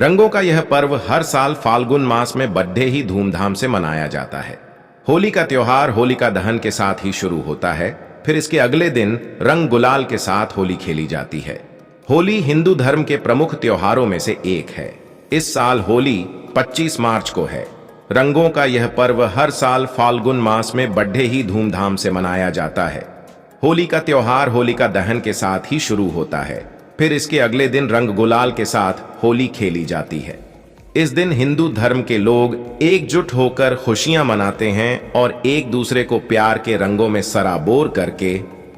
रंगों का यह पर्व हर साल फाल्गुन मास में बड़े ही धूमधाम से मनाया जाता है। होली का त्योहार होलिका दहन के साथ ही शुरू होता है। फिर इसके अगले दिन रंग गुलाल के साथ होली खेली जाती है। होली हिंदू धर्म के प्रमुख त्योहारों में से एक है। इस साल होली 25 मार्च को है। रंगों का यह पर्व हर साल फाल्गुन मास में बड़े ही धूमधाम से मनाया जाता है। होली का त्योहार होलिका दहन के साथ ही शुरू होता है। फिर इसके अगले दिन रंग गुलाल के साथ होली खेली जाती है। इस दिन हिंदू धर्म के लोग एकजुट होकर खुशियां मनाते हैं और एक दूसरे को प्यार के रंगों में सराबोर करके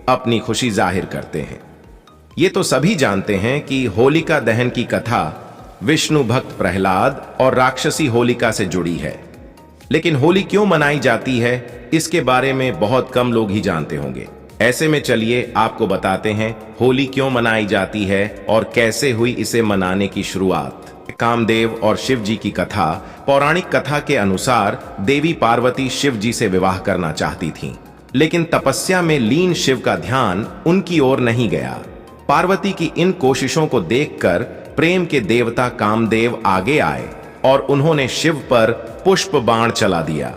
अपनी खुशी जाहिर करते हैं। ये तो सभी जानते हैं कि होलिका दहन की कथा विष्णु भक्त प्रहलाद और राक्षसी होलिका से जुड़ी है। लेकिन होली क्यों मनाई जाती है, इसके बारे में बहुत कम लोग ही जानते होंगे। ऐसे में चलिए आपको बताते हैं होली क्यों मनाई जाती है और कैसे हुई इसे मनाने की शुरुआत। कामदेव और शिव जी की कथा। पौराणिक कथा के अनुसार देवी पार्वती शिव जी से विवाह करना चाहती थीं, लेकिन तपस्या में लीन शिव का ध्यान उनकी ओर नहीं गया। पार्वती की इन कोशिशों को देखकर प्रेम के देवता कामदेव आगे आए और उन्होंने शिव पर पुष्प बाण चला दिया,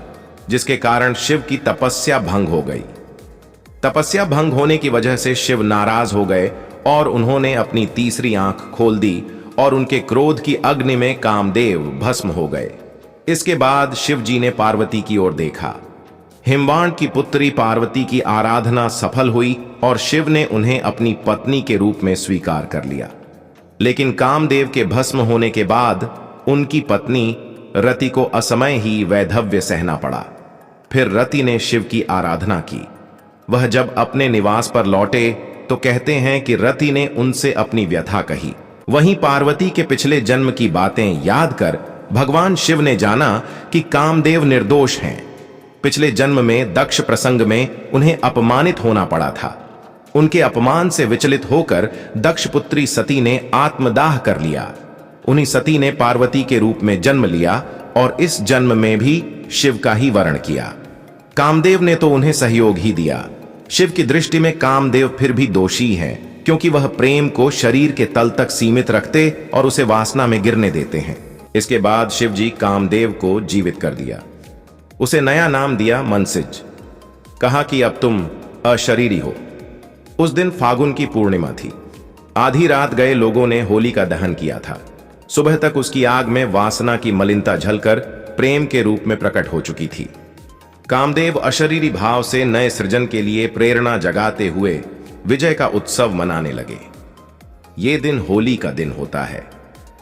जिसके कारण शिव की तपस्या भंग हो गई। तपस्या भंग होने की वजह से शिव नाराज हो गए और उन्होंने अपनी तीसरी आंख खोल दी और उनके क्रोध की अग्नि में कामदेव भस्म हो गए। इसके बाद शिव जी ने पार्वती की ओर देखा। हिमवान की पुत्री पार्वती की आराधना सफल हुई और शिव ने उन्हें अपनी पत्नी के रूप में स्वीकार कर लिया। लेकिन कामदेव के भस्म होने के बाद उनकी पत्नी रति को असमय ही वैधव्य सहना पड़ा। फिर रति ने शिव की आराधना की। वह जब अपने निवास पर लौटे तो कहते हैं कि रति ने उनसे अपनी व्यथा कही। वहीं पार्वती के पिछले जन्म की बातें याद कर भगवान शिव ने जाना कि कामदेव निर्दोष हैं। पिछले जन्म में दक्ष प्रसंग में उन्हें अपमानित होना पड़ा था। उनके अपमान से विचलित होकर दक्ष पुत्री सती ने आत्मदाह कर लिया। उन्हीं सती ने पार्वती के रूप में जन्म लिया और इस जन्म में भी शिव का ही वर्ण किया। कामदेव ने तो उन्हें सहयोग ही दिया। शिव की दृष्टि में कामदेव फिर भी दोषी हैं, क्योंकि वह प्रेम को शरीर के तल तक सीमित रखते और उसे वासना में गिरने देते हैं। इसके बाद शिव जी कामदेव को जीवित कर दिया। उसे नया नाम दिया मनसिज। कहा कि अब तुम अशरीरी हो। उस दिन फागुन की पूर्णिमा थी। आधी रात गए लोगों ने होली का दहन किया था। सुबह तक उसकी आग में वासना की मलिनता झलकर प्रेम के रूप में प्रकट हो चुकी थी। कामदेव अशरीरी भाव से नए सृजन के लिए प्रेरणा जगाते हुए विजय का उत्सव मनाने लगे। ये दिन होली का दिन होता है।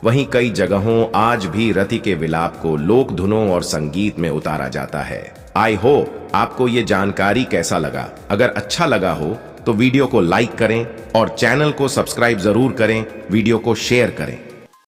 वहीं कई जगहों आज भी रति के विलाप को लोक धुनों और संगीत में उतारा जाता है। आई होप आपको ये जानकारी कैसा लगा। अगर अच्छा लगा हो तो वीडियो को लाइक करें और चैनल को सब्सक्राइब जरूर करें। वीडियो को शेयर करें।